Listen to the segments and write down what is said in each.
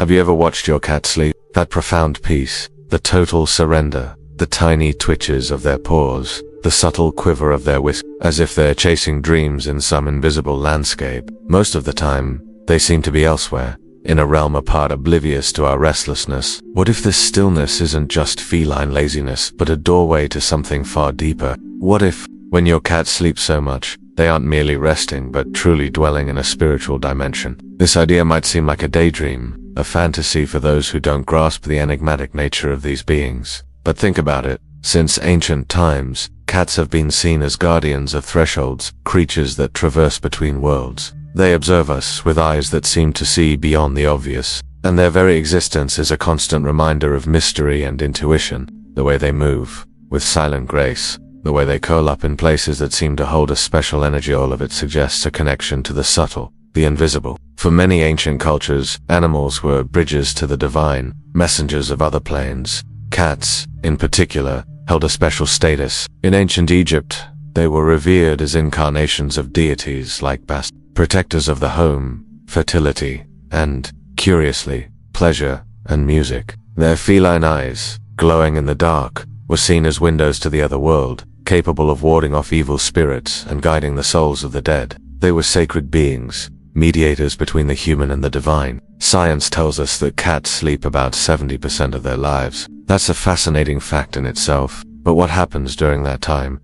Have you ever watched your cat sleep? That profound peace, the total surrender, the tiny twitches of their paws, the subtle quiver of their whiskers, as if they're chasing dreams in some invisible landscape. Most of the time, they seem to be elsewhere, in a realm apart, oblivious to our restlessness. What if this stillness isn't just feline laziness, but a doorway to something far deeper? What if, when your cat sleeps so much, they aren't merely resting, but truly dwelling in a spiritual dimension? This idea might seem like a daydream, a fantasy for those who don't grasp the enigmatic nature of these beings. But think about it. Since ancient times, cats have been seen as guardians of thresholds, creatures that traverse between worlds. They observe us with eyes that seem to see beyond the obvious, and their very existence is a constant reminder of mystery and intuition. The way they move, with silent grace, the way they curl up in places that seem to hold a special energy, all of it suggests a connection to the subtle, the invisible. For many ancient cultures, animals were bridges to the divine, messengers of other planes. Cats, in particular, held a special status. In ancient Egypt, they were revered as incarnations of deities like Bast, protectors of the home, fertility, and, curiously, pleasure and music. Their feline eyes, glowing in the dark, were seen as windows to the other world, capable of warding off evil spirits and guiding the souls of the dead. They were sacred beings, mediators between the human and the divine. Science tells us that cats sleep about 70% of their lives. That's a fascinating fact in itself. But what happens during that time?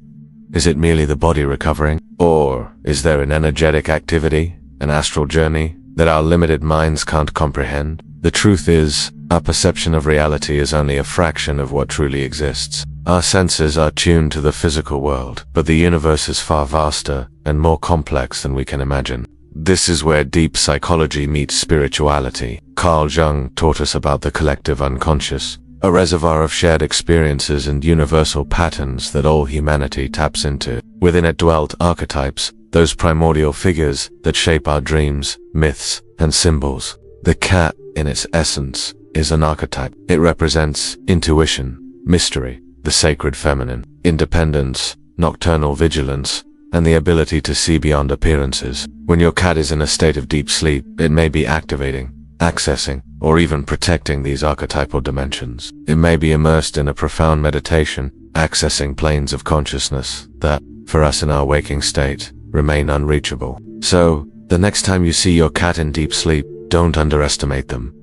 Is it merely the body recovering? Or is there an energetic activity, an astral journey, that our limited minds can't comprehend? The truth is, our perception of reality is only a fraction of what truly exists. Our senses are tuned to the physical world, but the universe is far vaster and more complex than we can imagine. This is where deep psychology meets spirituality. Carl Jung taught us about the collective unconscious, a reservoir of shared experiences and universal patterns that all humanity taps into. Within it dwelt archetypes, those primordial figures that shape our dreams, myths, and symbols. The cat, in its essence, is an archetype. It represents intuition, mystery, the sacred feminine, independence, nocturnal vigilance, and the ability to see beyond appearances. When your cat is in a state of deep sleep, it may be activating, accessing, or even protecting these archetypal dimensions. It may be immersed in a profound meditation, accessing planes of consciousness that, for us in our waking state, remain unreachable. So, the next time you see your cat in deep sleep, don't underestimate them.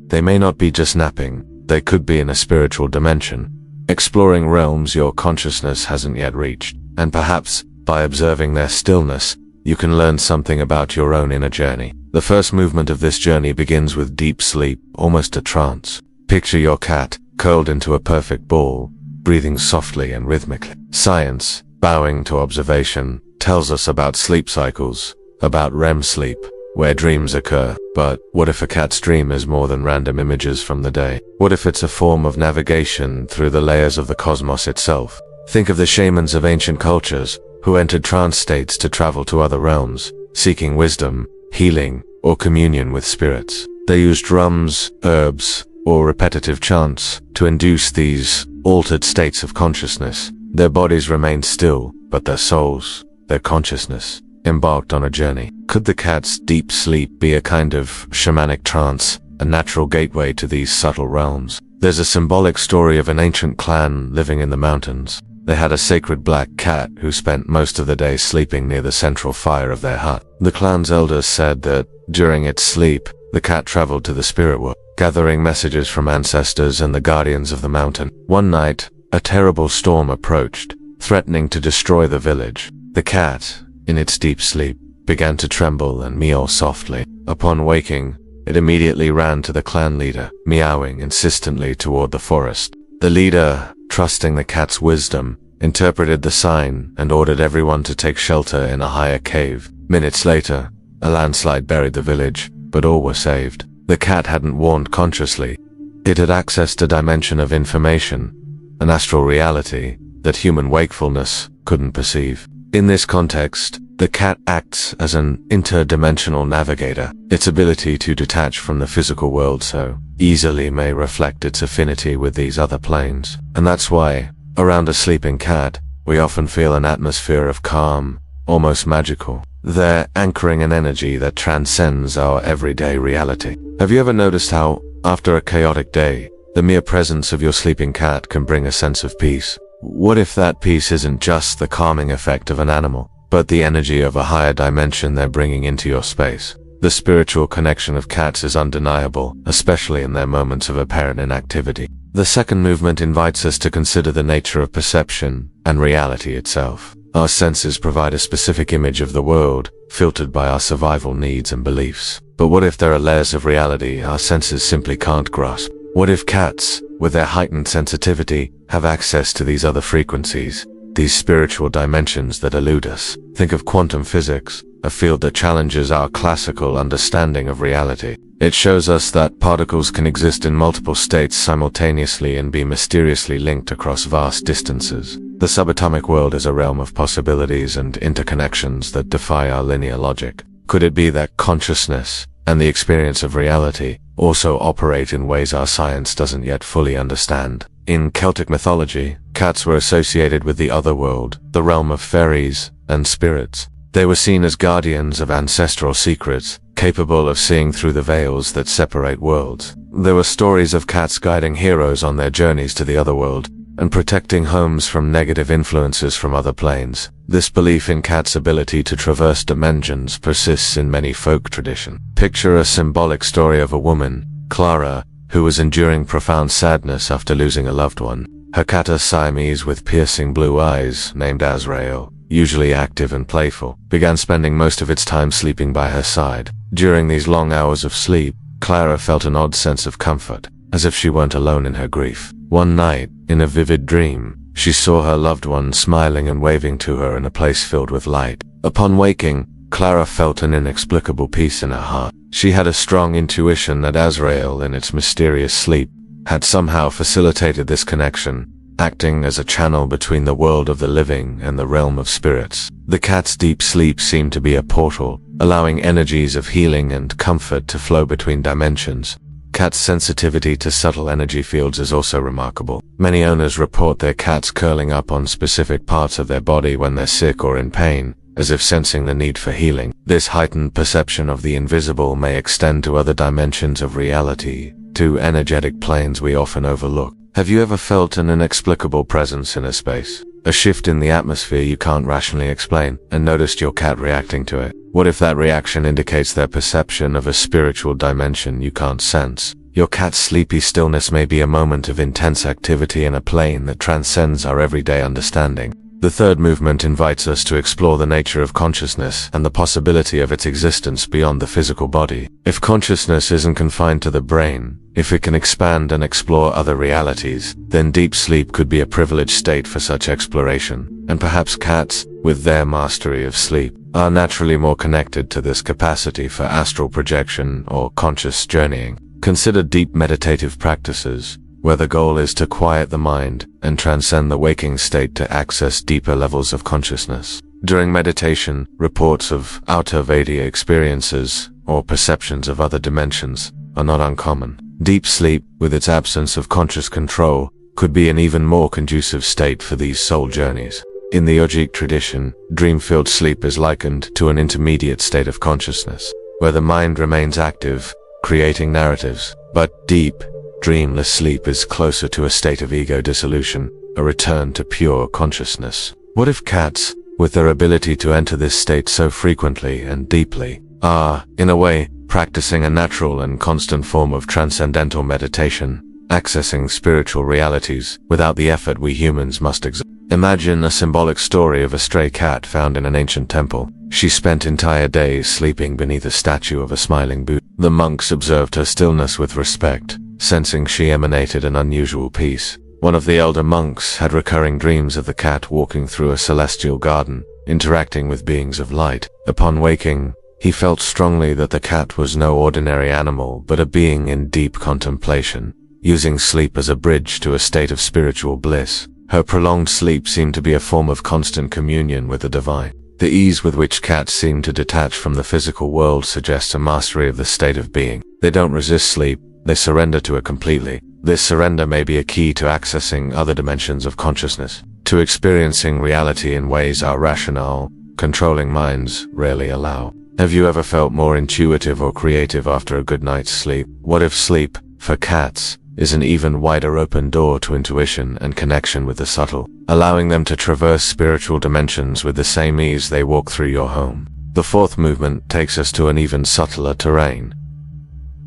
They may not be just napping, they could be in a spiritual dimension, exploring realms your consciousness hasn't yet reached. And perhaps, by observing their stillness, you can learn something about your own inner journey. The first movement of this journey begins with deep sleep, almost a trance. Picture your cat, curled into a perfect ball, breathing softly and rhythmically. Science, bowing to observation, tells us about sleep cycles, about REM sleep, where dreams occur. But what if a cat's dream is more than random images from the day? What if it's a form of navigation through the layers of the cosmos itself? Think of the shamans of ancient cultures, who entered trance states to travel to other realms, seeking wisdom, healing, or communion with spirits. They used drums, herbs, or repetitive chants to induce these altered states of consciousness. Their bodies remained still, but their souls, their consciousness, embarked on a journey. Could the cat's deep sleep be a kind of shamanic trance, a natural gateway to these subtle realms? There's a symbolic story of an ancient clan living in the mountains. They had a sacred black cat who spent most of the day sleeping near the central fire of their hut. The clan's elders said that, during its sleep, the cat traveled to the spirit world, gathering messages from ancestors and the guardians of the mountain. One night, a terrible storm approached, threatening to destroy the village. The cat, in its deep sleep, began to tremble and meow softly. Upon waking, it immediately ran to the clan leader, meowing insistently toward the forest. The leader, trusting the cat's wisdom, interpreted the sign and ordered everyone to take shelter in a higher cave. Minutes later, a landslide buried the village, but all were saved. The cat hadn't warned consciously. It had accessed a dimension of information, an astral reality, that human wakefulness couldn't perceive. In this context, the cat acts as an interdimensional navigator. Its ability to detach from the physical world so easily may reflect its affinity with these other planes. And that's why, around a sleeping cat, we often feel an atmosphere of calm, almost magical. They're anchoring an energy that transcends our everyday reality. Have you ever noticed how After a chaotic day, the mere presence of your sleeping cat can bring a sense of peace. What if that peace isn't just the calming effect of an animal, but the energy of a higher dimension they're bringing into your space? The spiritual connection of cats is undeniable, especially in their moments of apparent inactivity. The second movement invites us to consider the nature of perception and reality itself. Our senses provide a specific image of the world, filtered by our survival needs and beliefs. But what if there are layers of reality our senses simply can't grasp? What if cats, with their heightened sensitivity, have access to these other frequencies, these spiritual dimensions that elude us? Think of quantum physics, a field that challenges our classical understanding of reality. It shows us that particles can exist in multiple states simultaneously and be mysteriously linked across vast distances. The subatomic world is a realm of possibilities and interconnections that defy our linear logic. Could it be that consciousness and the experience of reality also operate in ways our science doesn't yet fully understand? In Celtic mythology, cats were associated with the otherworld, the realm of fairies and spirits. They were seen as guardians of ancestral secrets, capable of seeing through the veils that separate worlds. There were stories of cats guiding heroes on their journeys to the otherworld, and protecting homes from negative influences from other planes. This belief in cats' ability to traverse dimensions persists in many folk traditions. Picture a symbolic story of a woman, Clara, who was enduring profound sadness after losing a loved one. Her cat, a Siamese with piercing blue eyes, named Azrael, usually active and playful, began spending most of its time sleeping by her side. During these long hours of sleep, Clara felt an odd sense of comfort, as if she weren't alone in her grief. One night, in a vivid dream, she saw her loved one smiling and waving to her in a place filled with light. Upon waking, Clara felt an inexplicable peace in her heart. She had a strong intuition that Azrael, in its mysterious sleep, had somehow facilitated this connection, acting as a channel between the world of the living and the realm of spirits. The cat's deep sleep seemed to be a portal, allowing energies of healing and comfort to flow between dimensions. Cats' sensitivity to subtle energy fields is also remarkable. Many owners report their cats curling up on specific parts of their body when they're sick or in pain, as if sensing the need for healing. This heightened perception of the invisible may extend to other dimensions of reality, to energetic planes we often overlook. Have you ever felt an inexplicable presence in a space? A shift in the atmosphere you can't rationally explain, and noticed your cat reacting to it? What if that reaction indicates their perception of a spiritual dimension you can't sense? Your cat's sleepy stillness may be a moment of intense activity in a plane that transcends our everyday understanding. The third movement invites us to explore the nature of consciousness and the possibility of its existence beyond the physical body. If consciousness isn't confined to the brain, if it can expand and explore other realities, then deep sleep could be a privileged state for such exploration. And perhaps cats, with their mastery of sleep, are naturally more connected to this capacity for astral projection or conscious journeying. Consider deep meditative practices, where the goal is to quiet the mind and transcend the waking state to access deeper levels of consciousness. During meditation, reports of out-of-body experiences or perceptions of other dimensions are not uncommon. Deep sleep, with its absence of conscious control, could be an even more conducive state for these soul journeys. In the yogic tradition, dream-filled sleep is likened to an intermediate state of consciousness, where the mind remains active, creating narratives, but deep, dreamless sleep is closer to a state of ego dissolution, a return to pure consciousness. What if cats, with their ability to enter this state so frequently and deeply, are, in a way, practicing a natural and constant form of transcendental meditation, accessing spiritual realities without the effort we humans must exert? Imagine a symbolic story of a stray cat found in an ancient temple. She spent entire days sleeping beneath a statue of a smiling Buddha. The monks observed her stillness with respect, sensing she emanated an unusual peace. One of the elder monks had recurring dreams of the cat walking through a celestial garden, interacting with beings of light. Upon waking, he felt strongly that the cat was no ordinary animal but a being in deep contemplation, using sleep as a bridge to a state of spiritual bliss. Her prolonged sleep seemed to be a form of constant communion with the divine. The ease with which cats seem to detach from the physical world suggests a mastery of the state of being. They don't resist sleep, they surrender to it completely. This surrender may be a key to accessing other dimensions of consciousness, to experiencing reality in ways our rational, controlling minds rarely allow. Have you ever felt more intuitive or creative after a good night's sleep? What if sleep, for cats, is an even wider open door to intuition and connection with the subtle, allowing them to traverse spiritual dimensions with the same ease they walk through your home. The fourth movement takes us to an even subtler terrain.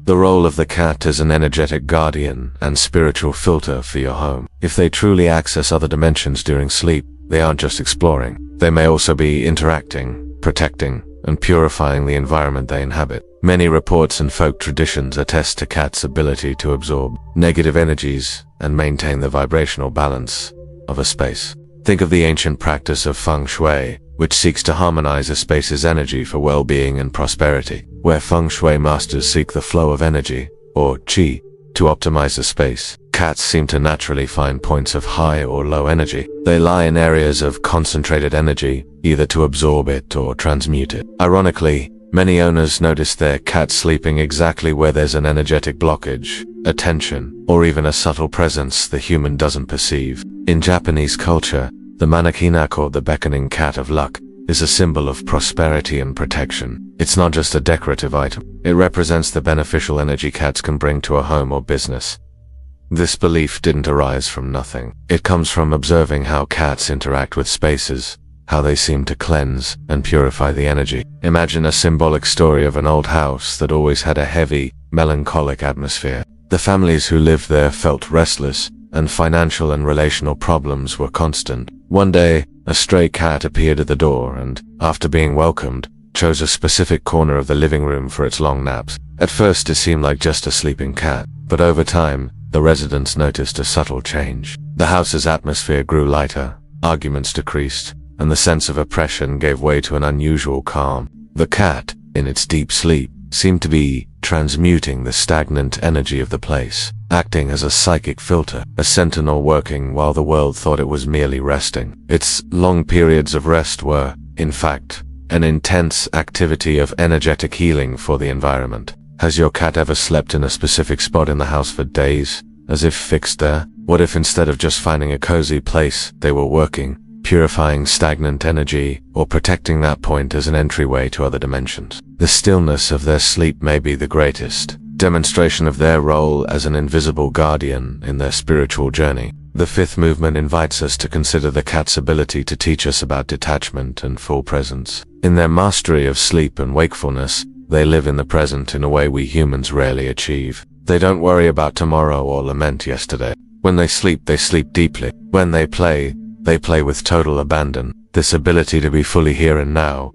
The role of the cat is an energetic guardian and spiritual filter for your home. If they truly access other dimensions during sleep, they aren't just exploring. They may also be interacting, protecting, and purifying the environment they inhabit. Many reports and folk traditions attest to cats' ability to absorb negative energies and maintain the vibrational balance of a space. Think of the ancient practice of feng shui, which seeks to harmonize a space's energy for well-being and prosperity. Where feng shui masters seek the flow of energy, or qi, to optimize a space, cats seem to naturally find points of high or low energy. They lie in areas of concentrated energy, either to absorb it or transmute it. Ironically, many owners notice their cat sleeping exactly where there's an energetic blockage, a tension, or even a subtle presence the human doesn't perceive. In Japanese culture, the manakina, or the beckoning cat of luck, is a symbol of prosperity and protection. It's not just a decorative item. It represents the beneficial energy cats can bring to a home or business. This belief didn't arise from nothing. It comes from observing how cats interact with spaces, how they seem to cleanse and purify the energy. Imagine a symbolic story of an old house that always had a heavy, melancholic atmosphere. The families who lived there felt restless, and financial and relational problems were constant. One day, a stray cat appeared at the door and, after being welcomed, chose a specific corner of the living room for its long naps. At first it seemed like just a sleeping cat, but over time, the residents noticed a subtle change. The house's atmosphere grew lighter, arguments decreased, and the sense of oppression gave way to an unusual calm. The cat, in its deep sleep, seemed to be transmuting the stagnant energy of the place, acting as a psychic filter, a sentinel working while the world thought it was merely resting. Its long periods of rest were, in fact, an intense activity of energetic healing for the environment. Has your cat ever slept in a specific spot in the house for days, as if fixed there? What if instead of just finding a cozy place, they were working, purifying stagnant energy, or protecting that point as an entryway to other dimensions? The stillness of their sleep may be the greatest demonstration of their role as an invisible guardian in their spiritual journey. The fifth movement invites us to consider the cat's ability to teach us about detachment and full presence. In their mastery of sleep and wakefulness, they live in the present in a way we humans rarely achieve. They don't worry about tomorrow or lament yesterday. When they sleep deeply. When they play with total abandon. This ability to be fully here and now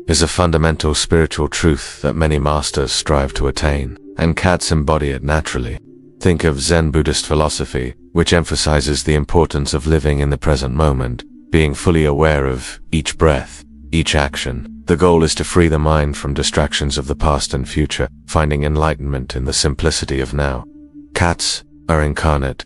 is a fundamental spiritual truth that many masters strive to attain, and cats embody it naturally. Think of Zen Buddhist philosophy, which emphasizes the importance of living in the present moment, being fully aware of each breath, each action. The goal is to free the mind from distractions of the past and future, finding enlightenment in the simplicity of now. Cats are incarnate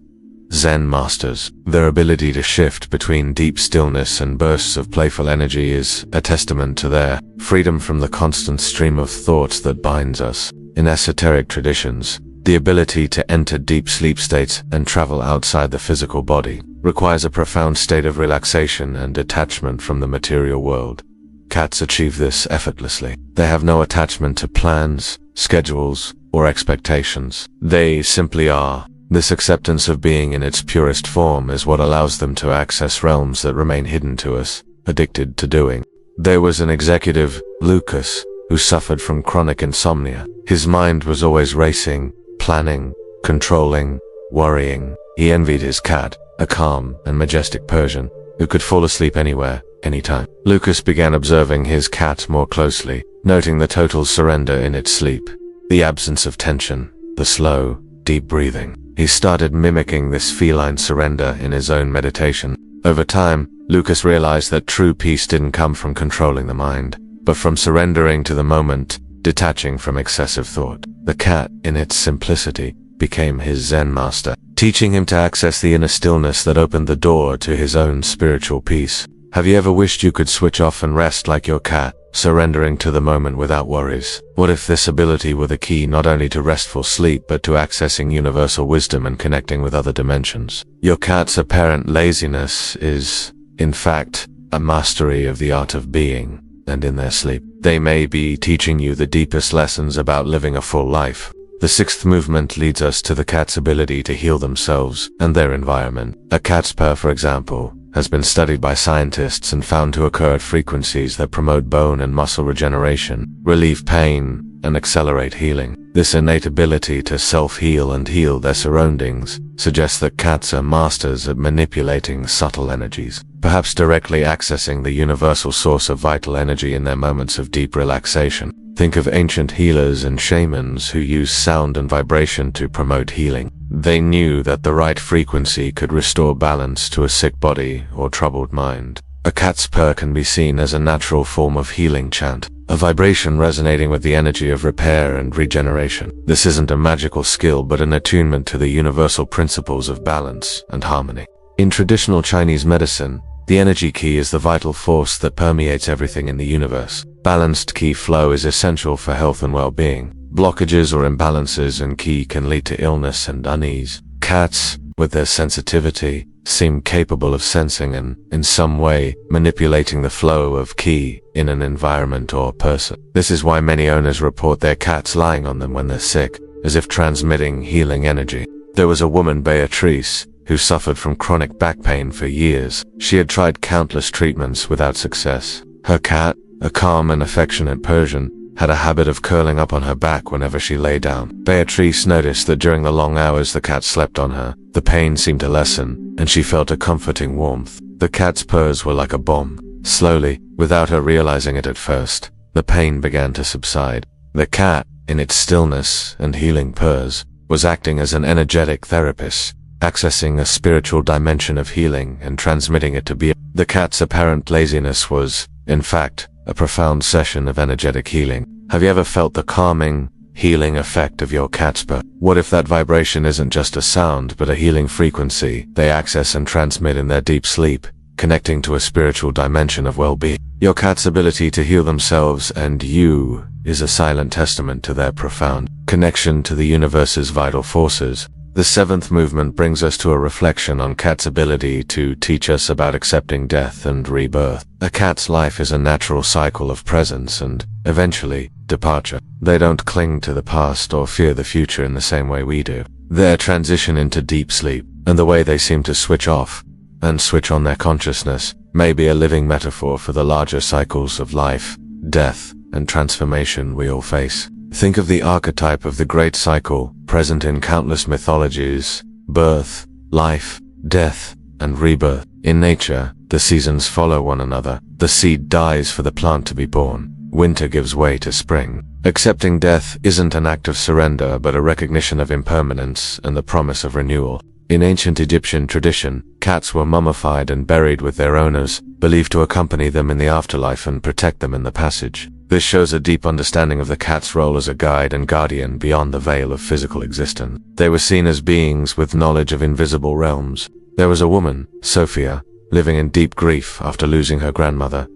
Zen masters. Their ability to shift between deep stillness and bursts of playful energy is a testament to their freedom from the constant stream of thoughts that binds us. In esoteric traditions, the ability to enter deep sleep states and travel outside the physical body requires a profound state of relaxation and detachment from the material world. Cats achieve this effortlessly. They have no attachment to plans, schedules, or expectations. They simply are. This acceptance of being in its purest form is what allows them to access realms that remain hidden to us, addicted to doing. There was an executive, Lucas, who suffered from chronic insomnia. His mind was always racing, planning, controlling, worrying. He envied his cat, a calm and majestic Persian, who could fall asleep anywhere, anytime. Lucas began observing his cat more closely, noting the total surrender in its sleep, the absence of tension, the slow, deep breathing. He started mimicking this feline surrender in his own meditation. Over time, Lucas realized that true peace didn't come from controlling the mind, but from surrendering to the moment, detaching from excessive thought. The cat, in its simplicity, became his Zen master, teaching him to access the inner stillness that opened the door to his own spiritual peace. Have you ever wished you could switch off and rest like your cat, surrendering to the moment without worries? What if this ability were the key not only to restful sleep but to accessing universal wisdom and connecting with other dimensions? Your cat's apparent laziness is, in fact, a mastery of the art of being, and in their sleep, they may be teaching you the deepest lessons about living a full life. The sixth movement leads us to the cat's ability to heal themselves and their environment. A cat's purr, for example, has been studied by scientists and found to occur at frequencies that promote bone and muscle regeneration, relieve pain, and accelerate healing. This innate ability to self-heal and heal their surroundings suggests that cats are masters at manipulating subtle energies, perhaps directly accessing the universal source of vital energy in their moments of deep relaxation. Think of ancient healers and shamans who used sound and vibration to promote healing. They knew that the right frequency could restore balance to a sick body or troubled mind. A cat's purr can be seen as a natural form of healing chant, a vibration resonating with the energy of repair and regeneration. This isn't a magical skill, but an attunement to the universal principles of balance and harmony. In traditional Chinese medicine, the energy key is the vital force that permeates everything in the universe. Balanced key flow is essential for health and well-being. Blockages or imbalances in key can lead to illness and unease. Cats, with their sensitivity, seem capable of sensing and, in some way, manipulating the flow of qi in an environment or person. This is why many owners report their cats lying on them when they're sick, as if transmitting healing energy. There was a woman, Beatrice, who suffered from chronic back pain for years. She had tried countless treatments without success. Her cat, a calm and affectionate Persian, had a habit of curling up on her back whenever she lay down. Beatrice noticed that during the long hours the cat slept on her, the pain seemed to lessen, and she felt a comforting warmth. The cat's purrs were like a bomb. Slowly, without her realizing it at first, the pain began to subside. The cat, in its stillness and healing purrs, was acting as an energetic therapist, accessing a spiritual dimension of healing and transmitting it to be. The cat's apparent laziness was, in fact, a profound session of energetic healing. Have you ever felt the calming, healing effect of your cat's purr? What if that vibration isn't just a sound, but a healing frequency they access and transmit in their deep sleep, connecting to a spiritual dimension of well-being? Your cat's ability to heal themselves and you is a silent testament to their profound connection to the universe's vital forces. The seventh movement brings us to a reflection on cats' ability to teach us about accepting death and rebirth. A cat's life is a natural cycle of presence and, eventually, departure. They don't cling to the past or fear the future in the same way we do. Their transition into deep sleep, and the way they seem to switch off and switch on their consciousness, may be a living metaphor for the larger cycles of life, death, and transformation we all face. Think of the archetype of the great cycle, present in countless mythologies: birth, life, death, and rebirth. In nature, the seasons follow one another. The seed dies for the plant to be born. Winter gives way to spring. Accepting death isn't an act of surrender, but a recognition of impermanence and the promise of renewal. In ancient Egyptian tradition, cats were mummified and buried with their owners, believed to accompany them in the afterlife and protect them in the passage. This shows a deep understanding of the cat's role as a guide and guardian beyond the veil of physical existence. They were seen as beings with knowledge of invisible realms. There was a woman, Sophia, living in deep grief after losing her grandmother.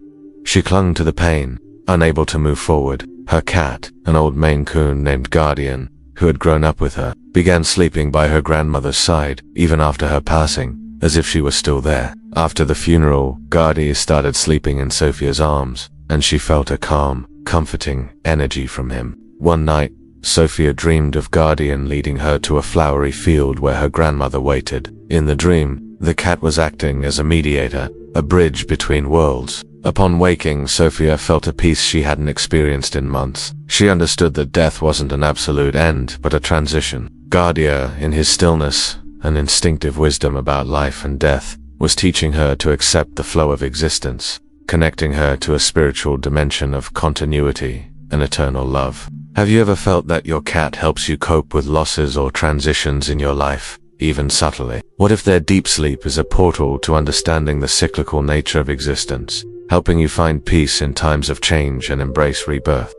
She clung to the pain, unable to move forward. Her cat, an old Maine Coon named Guardian, who had grown up with her, began sleeping by her grandmother's side, even after her passing, as if she was still there. After the funeral, Guardi started sleeping in Sophia's arms, and she felt a calm, comforting energy from him. One night, Sophia dreamed of Guardian leading her to a flowery field where her grandmother waited. In the dream, the cat was acting as a mediator, a bridge between worlds. Upon waking, Sophia felt a peace she hadn't experienced in months. She understood that death wasn't an absolute end, but a transition. Guardia, in his stillness and instinctive wisdom about life and death, was teaching her to accept the flow of existence, connecting her to a spiritual dimension of continuity and eternal love. Have you ever felt that your cat helps you cope with losses or transitions in your life, even subtly? What if their deep sleep is a portal to understanding the cyclical nature of existence, helping you find peace in times of change and embrace rebirth?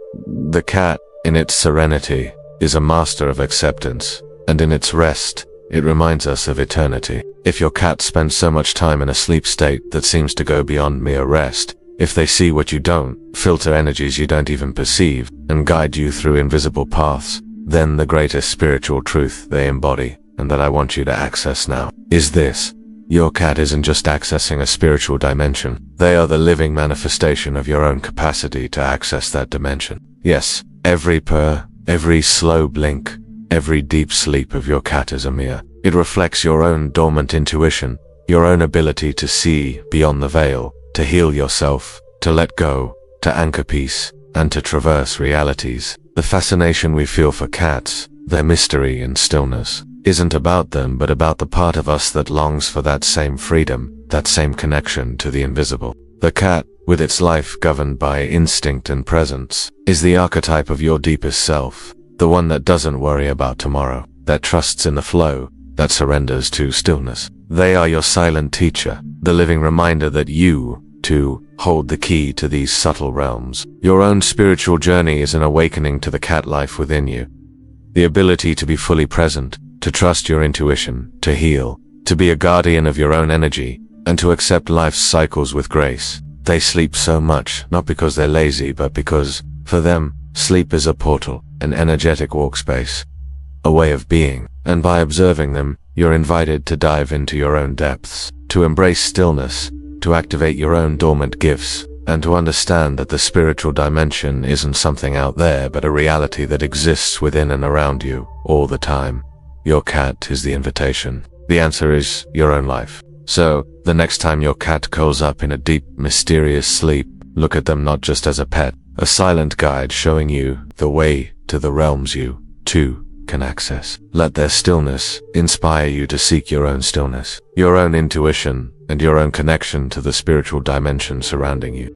The cat, in its serenity, is a master of acceptance, and in its rest, it reminds us of eternity. If your cat spends so much time in a sleep state that seems to go beyond mere rest, if they see what you don't, filter energies you don't even perceive, and guide you through invisible paths, then the greatest spiritual truth they embody, and that I want you to access now, is this: your cat isn't just accessing a spiritual dimension. They are the living manifestation of your own capacity to access that dimension. Yes, every purr, every slow blink, Every deep sleep of your cat is a mirror. It reflects your own dormant intuition, your own ability to see beyond the veil, to heal yourself, to let go, to anchor peace, and to traverse realities. The fascination we feel for cats, their mystery and stillness, isn't about them but about the part of us that longs for that same freedom, that same connection to the invisible. The cat, with its life governed by instinct and presence, is the archetype of your deepest self, the one that doesn't worry about tomorrow, that trusts in the flow, that surrenders to stillness. They are your silent teacher, the living reminder that you, too, hold the key to these subtle realms. Your own spiritual journey is an awakening to the cat life within you. The ability to be fully present, to trust your intuition, to heal, to be a guardian of your own energy, and to accept life's cycles with grace. They sleep so much, not because they're lazy, but because, for them, sleep is a portal, an energetic walkspace, a way of being, and by observing them, you're invited to dive into your own depths, to embrace stillness, to activate your own dormant gifts, and to understand that the spiritual dimension isn't something out there but a reality that exists within and around you, all the time. Your cat is the invitation. The answer is your own life. So, the next time your cat curls up in a deep, mysterious sleep, look at them not just as a pet, a silent guide showing you the way to the realms you, too, can access. Let their stillness inspire you to seek your own stillness, your own intuition, and your own connection to the spiritual dimension surrounding you.